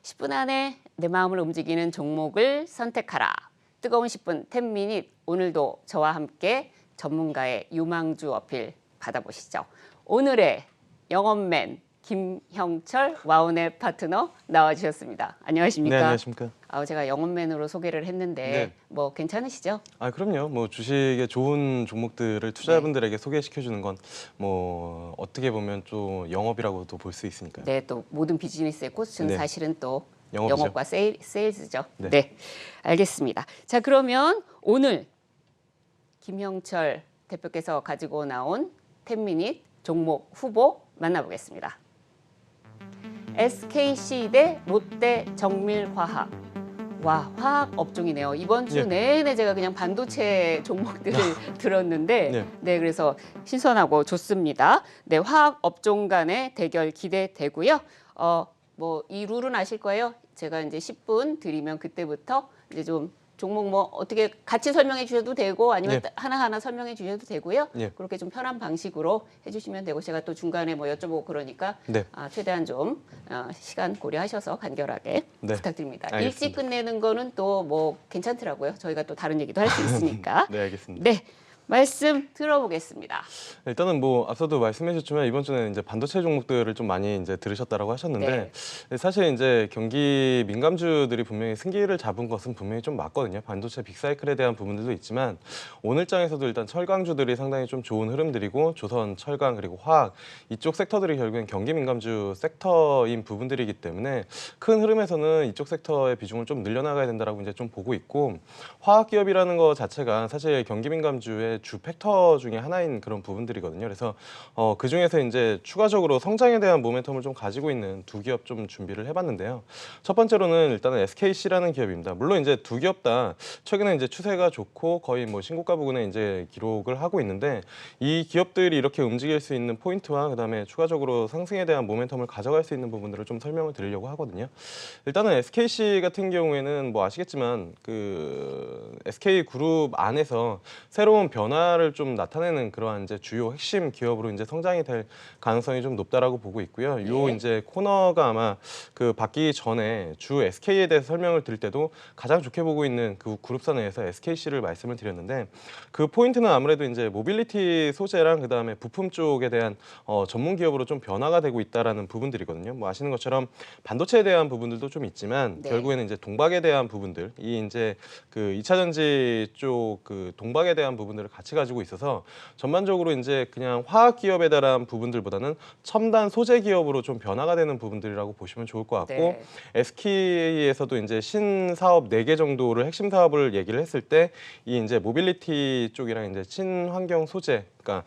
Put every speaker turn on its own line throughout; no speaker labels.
10분 안에 내 마음을 움직이는 종목을 선택하라. 뜨거운 10분 10미닛. 오늘도 저와 함께 전문가의 유망주 어필 받아보시죠. 오늘의 영업맨 김형철 와운의 파트너 나와주셨습니다. 안녕하십니까?
네, 안녕하십니까?
제가 영업맨으로 소개를 했는데
네.
뭐 괜찮으시죠?
그럼요. 뭐 주식의 좋은 종목들을 투자자분들에게 소개시켜주는 건 뭐 어떻게 보면 또 영업이라고도 볼 수 있으니까요.
네, 또 모든 비즈니스의 꽃은
네.
사실은 또
영업이죠.
영업과 세일즈죠.
네.
네, 알겠습니다. 자, 그러면 오늘 김형철 대표께서 가지고 나온 10미닛 종목 후보 만나보겠습니다. SKC 대 롯데 정밀화학. 와, 화학 업종이네요. 이번 주
예.
내내 제가 그냥 반도체 종목들을 들었는데
네.
네, 그래서 신선하고 좋습니다. 네, 화학 업종 간의 대결 기대되고요. 뭐 이 룰은 아실 거예요. 제가 이제 10분 드리면 그때부터 이제 좀 종목 뭐 어떻게 같이 설명해 주셔도 되고 아니면
네.
하나하나 설명해 주셔도 되고요.
네.
그렇게 좀 편한 방식으로 해주시면 되고 제가 또 중간에 뭐 여쭤보고 그러니까
네.
최대한 좀 시간 고려하셔서 간결하게
네.
부탁드립니다.
알겠습니다.
일찍 끝내는 거는 또 뭐 괜찮더라고요. 저희가 또 다른 얘기도 할 수 있으니까.
네, 알겠습니다.
네, 말씀 들어보겠습니다.
일단은 뭐 앞서도 말씀해주셨지만 이번 주는 이제 반도체 종목들을 좀 많이 이제 들으셨다라고 하셨는데 사실 이제 경기 민감주들이 분명히 승기를 잡은 것은 분명히 좀 맞거든요. 반도체 빅사이클에 대한 부분들도 있지만 오늘장에서도 일단 철강주들이 상당히 좀 좋은 흐름들이고 조선, 철강 그리고 화학 이쪽 섹터들이 결국엔 경기 민감주 섹터인 부분들이기 때문에 큰 흐름에서는 이쪽 섹터의 비중을 좀 늘려나가야 된다라고 이제 좀 보고 있고 화학 기업이라는 거 자체가 사실 경기 민감주의 주 팩터 중에 하나인 그런 부분들이거든요. 그래서 그 중에서 이제 추가적으로 성장에 대한 모멘텀을 좀 가지고 있는 두 기업 좀 준비를 해봤는데요. 첫 번째로는 일단은 SKC라는 기업입니다. 물론 이제 두 기업 다 최근에 이제 추세가 좋고 거의 뭐 신고가 부근에 이제 기록을 하고 있는데 이 기업들이 이렇게 움직일 수 있는 포인트와 그다음에 추가적으로 상승에 대한 모멘텀을 가져갈 수 있는 부분들을 좀 설명을 드리려고 하거든요. 일단은 SKC 같은 경우에는 뭐 아시겠지만 그 SK 그룹 안에서 새로운 변화를 좀 나타내는 그러한 이제 주요 핵심 기업으로 이제 성장이 될 가능성이 좀 높다라고 보고 있고요. 요 이제 코너가 아마 그 바뀌기 전에 주 SK에 대해서 설명을 드릴 때도 가장 좋게 보고 있는 그 그룹사 내에서 SKC를 말씀을 드렸는데 그 포인트는 아무래도 이제 모빌리티 소재랑 그다음에 부품 쪽에 대한 전문 기업으로 좀 변화가 되고 있다라는 부분들이거든요. 뭐 아시는 것처럼 반도체에 대한 부분들도 좀 있지만 결국에는 이제 동박에 대한 부분들, 이 이제 그 2차 전지 쪽 그 동박에 대한 부분들을 같이 가지고 있어서 전반적으로 이제 그냥 화학 기업에 대한 부분들보다는 첨단 소재 기업으로 좀 변화가 되는 부분들이라고 보시면 좋을 것 같고 SK에서도 이제 신사업 4개 정도를 핵심 사업을 얘기를 했을 때 이 이제 모빌리티 쪽이랑 이제 친환경 소재 그러니까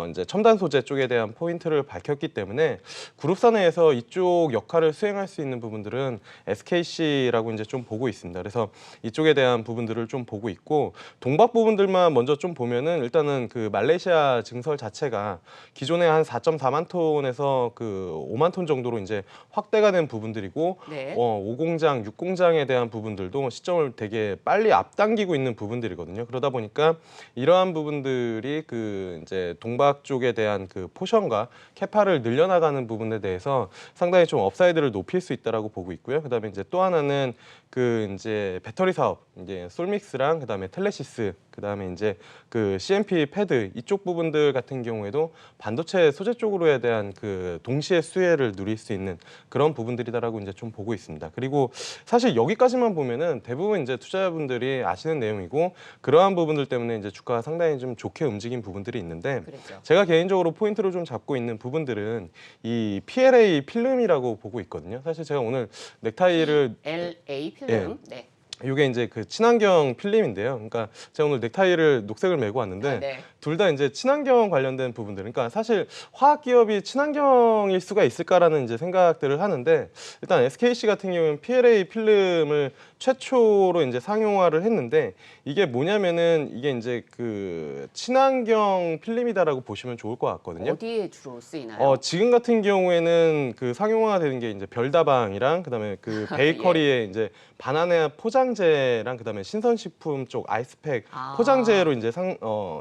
이제 첨단 소재 쪽에 대한 포인트를 밝혔기 때문에 그룹사 내에서 이쪽 역할을 수행할 수 있는 부분들은 SKC라고 이제 좀 보고 있습니다. 그래서 이쪽에 대한 부분들을 좀 보고 있고 동박 부분들만 먼저 좀 보면은 일단은 그 말레이시아 증설 자체가 기존에 한 4.4만 톤에서 그 5만 톤 정도로 이제 확대가 된 부분들이고 5공장, 6공장에 대한 부분들도 시점을 되게 빨리 앞당기고 있는 부분들이거든요. 그러다 보니까 이러한 부분들이 그 이제 동박 쪽에 대한 그 포션과 캐파를 늘려나가는 부분에 대해서 상당히 좀 업사이드를 높일 수 있다라고 보고 있고요. 그다음에 이제 또 하나는 그 이제 배터리 사업, 이제 솔믹스랑 그다음에 텔레시스, 그다음에 이제 그 CMP 패드 이쪽 부분들 같은 경우에도 반도체 소재 쪽으로에 대한 그 동시에 수혜를 누릴 수 있는 그런 부분들이다라고 이제 좀 보고 있습니다. 그리고 사실 여기까지만 보면은 대부분 이제 투자자분들이 아시는 내용이고 그러한 부분들 때문에 이제 주가가 상당히 좀 좋게 움직인 부분들이 있는데 제가 개인적으로 포인트로 좀 잡고 있는 부분들은 이 PLA 필름이라고 보고 있거든요. 사실 제가 오늘 넥타이를
LA 필름.
이게 이제 그 친환경 필름인데요. 그러니까 제가 오늘 넥타이를 녹색을 메고 왔는데 둘 다 이제 친환경 관련된 부분들. 그러니까 사실 화학 기업이 친환경일 수가 있을까라는 이제 생각들을 하는데 일단 SKC 같은 경우는 PLA 필름을 최초로 이제 상용화를 했는데 이게 뭐냐면은 이게 이제 그 친환경 필름이다라고 보시면 좋을 것 같거든요.
어디에 주로 쓰이나요?
지금 같은 경우에는 그 상용화가 되는 게 이제 별다방이랑 그다음에 그 베이커리에 이제 바나나 포장재랑 그다음에 신선식품 쪽 아이스팩 포장재로 이제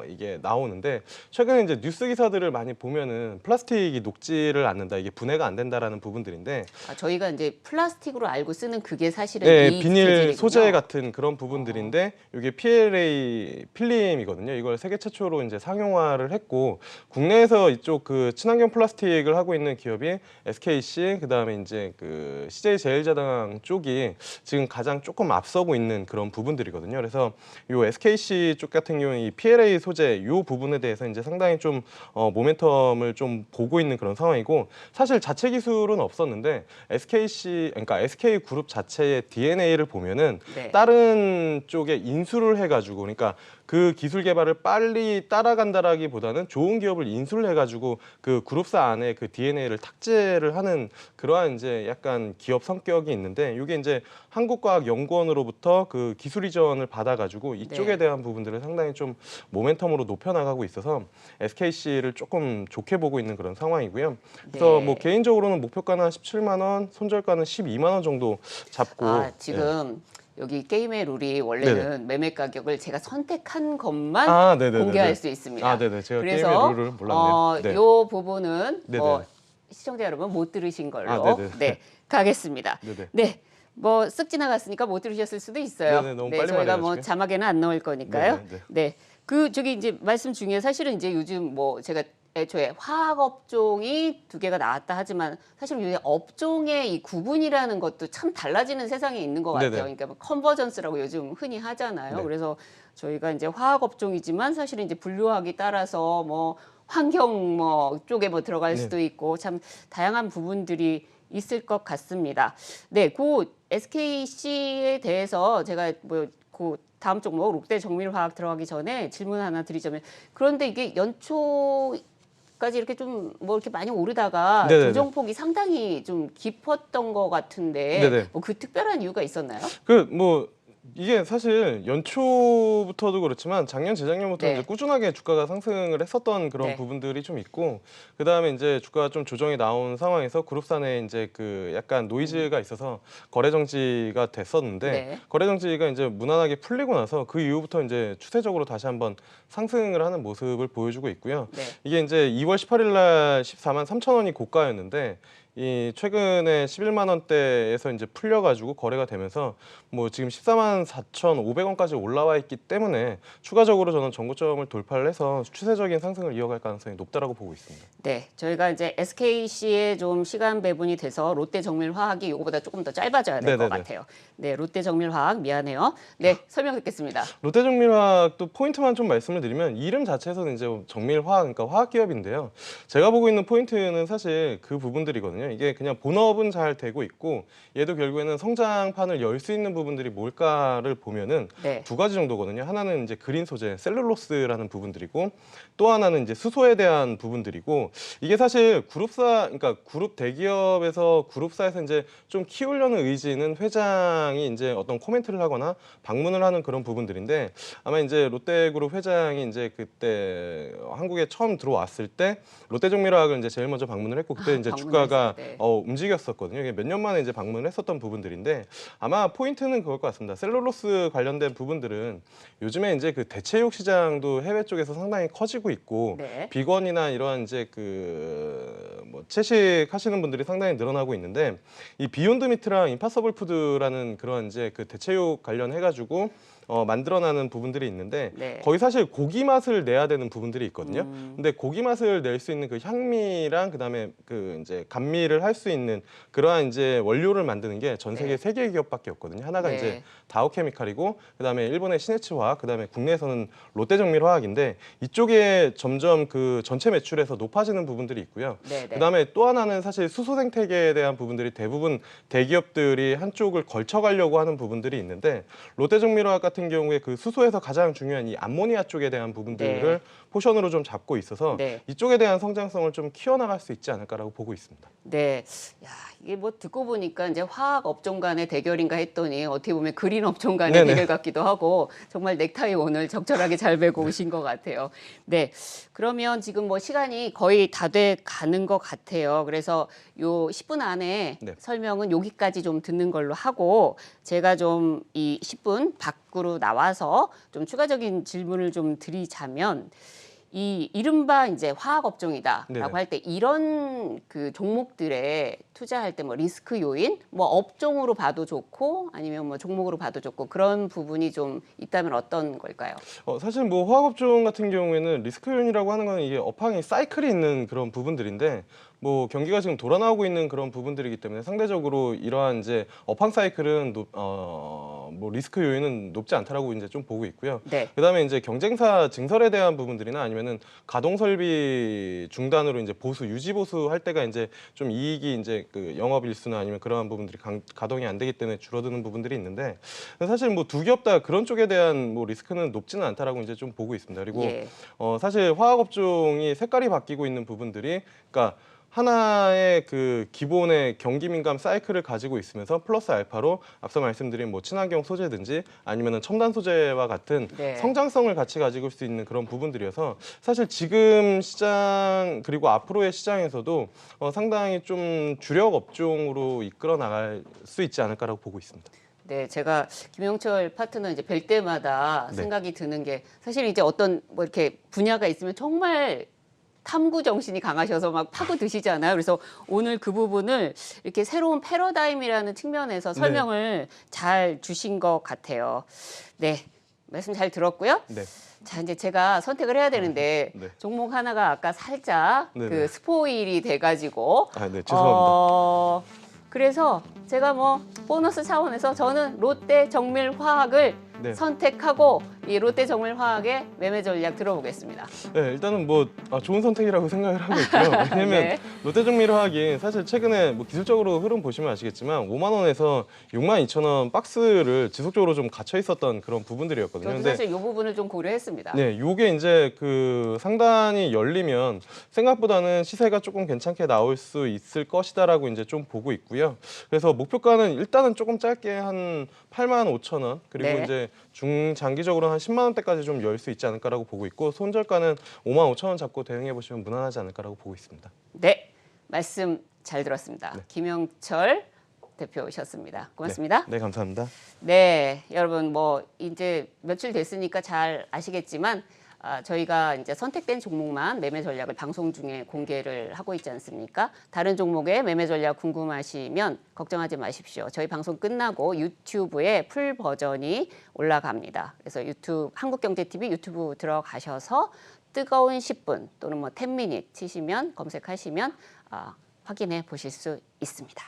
이게 나와 나오는데 최근에 이제 뉴스 기사들을 많이 보면은 플라스틱이 녹지를 않는다, 이게 분해가 안 된다라는 부분들인데
저희가 이제 플라스틱으로 알고 쓰는 그게 사실은
네,
이
비닐
재질이군요.
소재 같은 그런 부분들인데 이게 PLA 필름이거든요. 이걸 세계 최초로 이제 상용화를 했고 국내에서 이쪽 그 친환경 플라스틱을 하고 있는 기업이 SKC, 그다음에 이제 그 CJ 제일제당 쪽이 지금 가장 조금 앞서고 있는 그런 부분들이거든요. 그래서 요 SKC 쪽 같은 경우는 이 PLA 소재 요 부분에 대해서 이제 상당히 좀 모멘텀을 좀 보고 있는 그런 상황이고, 사실 자체 기술은 없었는데 SKC, 그러니까 SK 그룹 자체의 DNA를 보면은
네.
다른 쪽에 인수를 해가지고, 그러니까 그 기술 개발을 빨리 따라간다라기보다는 좋은 기업을 인수를 해가지고 그 그룹사 안에 그 DNA를 탑재를 하는 그러한 이제 약간 기업 성격이 있는데, 이게 이제 한국과학연구원으로부터 그 기술 이전을 받아가지고 이쪽에
네.
대한 부분들을 상당히 좀 모멘텀으로 높여나가고 있어서 SKC를 조금 좋게 보고 있는 그런 상황이고요. 그래서
네.
뭐 개인적으로는 목표가는 한 17만 원, 손절가는 12만 원 정도 잡고
지금 여기 게임의 룰이 원래는
네네.
매매 가격을 제가 선택한 것만
네네네네.
공개할 수 있습니다.
네네. 제가
그래서
게임의 룰을 몰랐네요. 네.
요 부분은 뭐
네네.
시청자 여러분 못 들으신 걸로
네네.
네, 가겠습니다.
네네.
네. 뭐 쓱 지나갔으니까 못 들으셨을 수도 있어요.
네네, 너무 빨리
저희가 뭐
말해가지고요.
자막에는 안 넣을 거니까요.
네네, 네.
네. 그 저기 이제 말씀 중에 사실은 이제 요즘 뭐 제가 애초에 화학 업종이 두 개가 나왔다 하지만 사실 요새 업종의 이 구분이라는 것도 참 달라지는 세상에 있는 것 같아요.
네네.
그러니까 뭐 컨버전스라고 요즘 흔히 하잖아요.
네.
그래서 저희가 이제 화학 업종이지만 사실은 이제 분류학이 따라서 뭐 환경 뭐 쪽에 뭐 들어갈
네.
수도 있고 참 다양한 부분들이 있을 것 같습니다. 네, 그 SKC에 대해서 제가 뭐 그 다음 종목 롯데 정밀화학 들어가기 전에 질문 하나 드리자면, 그런데 이게 연초까지 이렇게 좀 뭐 이렇게 많이 오르다가
네네네.
조정폭이 상당히 좀 깊었던 것 같은데
네네.
뭐 그 특별한 이유가 있었나요?
그 뭐 이게 사실 연초부터도 그렇지만 작년 재작년부터
네.
이제 꾸준하게 주가가 상승을 했었던 그런
네.
부분들이 좀 있고, 그다음에 이제 주가가 좀 조정이 나온 상황에서 그룹사 내에 이제 그 약간 노이즈가 있어서 거래 정지가 됐었는데
네.
거래 정지가 이제 무난하게 풀리고 나서 그 이후부터 이제 추세적으로 다시 한번 상승을 하는 모습을 보여주고 있고요.
네.
이게 이제 2월 18일 날 14만 3천 원이 고가였는데 이 최근에 11만 원대에서 이제 풀려가지고 거래가 되면서 뭐 지금 14만 4,500원까지 올라와 있기 때문에 추가적으로 저는 전고점을 돌파를 해서 추세적인 상승을 이어갈 가능성이 높다라고 보고 있습니다.
네, 저희가 이제 SKC에 좀 시간 배분이 돼서 롯데 정밀화학이 이거보다 조금 더 짧아져야 될 것
네네네.
같아요. 네, 롯데 정밀화학 미안해요. 네, 설명 듣겠습니다.
롯데정밀화학도 포인트만 좀 말씀을 드리면 이름 자체에서는 이제 정밀화학, 그러니까 화학 기업인데요. 제가 보고 있는 포인트는 사실 그 부분들이거든요. 이게 그냥 본업은 잘 되고 있고 얘도 결국에는 성장판을 열 수 있는 부분들이 뭘까를 보면은
네.
두 가지 정도거든요. 하나는 이제 그린 소재, 셀룰로스라는 부분들이고 또 하나는 이제 수소에 대한 부분들이고, 이게 사실 그룹사, 그러니까 그룹 대기업에서 그룹사에서 이제 좀 키우려는 의지는 회장이 이제 어떤 코멘트를 하거나 방문을 하는 그런 부분들인데, 아마 이제 롯데그룹 회장이 이제 그때 한국에 처음 들어왔을 때 롯데정밀화학을 이제 제일 먼저 방문을 했고 그때 이제 주가가
방문했을 때.
움직였었거든요. 이게 몇 년 만에 이제 방문을 했었던 부분들인데 아마 포인트는 그걸 것 같습니다. 셀룰로스 관련된 부분들은 요즘에 이제 그 대체육 시장도 해외 쪽에서 상당히 커지고 있고
네.
비건이나 이러한 이제 그 뭐 채식 하시는 분들이 상당히 늘어나고 있는데, 이 비욘드 미트랑 임파서블 푸드라는 그런 이제 그 대체육 관련해 가지고 만들어나는 부분들이 있는데
네.
거의 사실 고기 맛을 내야 되는 부분들이 있거든요.
음.
근데 고기 맛을 낼 수 있는 그 향미랑 그다음에 그 이제 감미를 할 수 있는 그러한 이제 원료를 만드는 게 전 세계
네.
세 개의 기업밖에 없거든요. 하나가
네.
이제 다오케미칼이고 그다음에 일본의 시네츠화학, 그다음에 국내에서는 롯데정밀화학인데 이쪽에 점점 그 전체 매출에서 높아지는 부분들이 있고요.
네, 네.
그다음에 또 하나는 사실 수소 생태계에 대한 부분들이 대부분 대기업들이 한쪽을 걸쳐가려고 하는 부분들이 있는데 롯데정밀화학 같은 경우에 그 수소에서 가장 중요한 이 암모니아 쪽에 대한 부분들을
네.
포션으로 좀 잡고 있어서
네.
이쪽에 대한 성장성을 좀 키워나갈 수 있지 않을까라고 보고 있습니다.
네. 야, 이게 뭐 듣고 보니까 이제 화학 업종 간의 대결인가 했더니 어떻게 보면 그린 업종 간의
네네.
대결 같기도 하고 정말 넥타이 오늘 적절하게 잘 매고 오신 것 같아요. 네. 그러면 지금 뭐 시간이 거의 다 돼 가는 것 같아요. 그래서 요 10분 안에
네.
설명은 여기까지 좀 듣는 걸로 하고 제가 좀 이 10분 밖으로 나와서 좀 추가적인 질문을 좀 드리자면 이 이른바 이제 화학 업종이다라고
네네.
할 때 이런 그 종목들에 투자할 때 뭐 리스크 요인, 뭐 업종으로 봐도 좋고 아니면 뭐 종목으로 봐도 좋고 그런 부분이 좀 있다면 어떤 걸까요?
사실 뭐 화학업종 같은 경우에는 리스크 요인이라고 하는 거는 이게 업황의 사이클이 있는 그런 부분들인데 뭐 경기가 지금 돌아 나오고 있는 그런 부분들이기 때문에 상대적으로 이러한 이제 업황 사이클은 뭐 리스크 요인은 높지 않다라고 이제 좀 보고 있고요.
네.
그다음에 이제 경쟁사 증설에 대한 부분들이나 아니면은 가동 설비 중단으로 이제 보수 유지 보수 할 때가 이제 좀 이익이 이제 그 영업 일수나 아니면 그러한 부분들이 가동이 안 되기 때문에 줄어드는 부분들이 있는데 사실 뭐 두 기업 다 그런 쪽에 대한 뭐 리스크는 높지는 않다라고 이제 좀 보고 있습니다. 그리고
예.
사실 화학업종이 색깔이 바뀌고 있는 부분들이 그러니까 하나의 그 기본의 경기 민감 사이클을 가지고 있으면서 플러스 알파로 앞서 말씀드린 뭐 친환경 소재든지 아니면은 첨단 소재와 같은
네.
성장성을 같이 가지고 수 있는 그런 부분들이어서 사실 지금 시장 그리고 앞으로의 시장에서도 상당히 좀 주력 업종으로 이끌어 나갈 수 있지 않을까라고 보고 있습니다.
네, 제가 김영철 파트너 이제 뵐 때마다
네.
생각이 드는 게 사실 이제 어떤 뭐 이렇게 분야가 있으면 정말 탐구 정신이 강하셔서 막 파고 드시잖아요. 그래서 오늘 그 부분을 이렇게 새로운 패러다임이라는 측면에서 설명을 잘 주신 것 같아요. 네, 말씀 잘 들었고요.
네.
자, 이제 제가 선택을 해야 되는데
네.
종목 하나가 아까 살짝
네네.
그 스포일이 돼가지고
네, 죄송합니다.
그래서 제가 뭐 보너스 차원에서 저는 롯데 정밀화학을
네.
선택하고 이 롯데 정밀화학의 매매 전략 들어보겠습니다.
네, 일단은 뭐 좋은 선택이라고 생각을 하고 있고요. 왜냐면
네.
롯데정밀화학이 사실 최근에 뭐 기술적으로 흐름 보시면 아시겠지만 5만 원에서 6만 2천 원 박스를 지속적으로 좀 갇혀 있었던 그런 부분들이었거든요.
저도 사실 이 부분을 좀 고려했습니다.
네, 요게 이제 그 상단이 열리면 생각보다는 시세가 조금 괜찮게 나올 수 있을 것이다라고 이제 좀 보고 있고요. 그래서 목표가는 일단은 조금 짧게 한 8만 5천 원 그리고
네.
이제 중장기적으로 한 10만 원대까지 좀 열 수 있지 않을까라고 보고 있고 손절가는 5만 5천 원 잡고 대응해 보시면 무난하지 않을까라고 보고 있습니다.
네, 말씀 잘 들었습니다.
네.
김영철 대표셨습니다. 고맙습니다.
네, 감사합니다.
네, 여러분 뭐 이제 며칠 됐으니까 잘 아시겠지만 저희가 이제 선택된 종목만 매매 전략을 방송 중에 공개를 하고 있지 않습니까? 다른 종목의 매매 전략 궁금하시면 걱정하지 마십시오. 저희 방송 끝나고 유튜브에 풀 버전이 올라갑니다. 그래서 유튜브 한국경제TV 유튜브 들어가셔서 뜨거운 10분 또는 뭐 10미닛 치시면 검색하시면 확인해 보실 수 있습니다.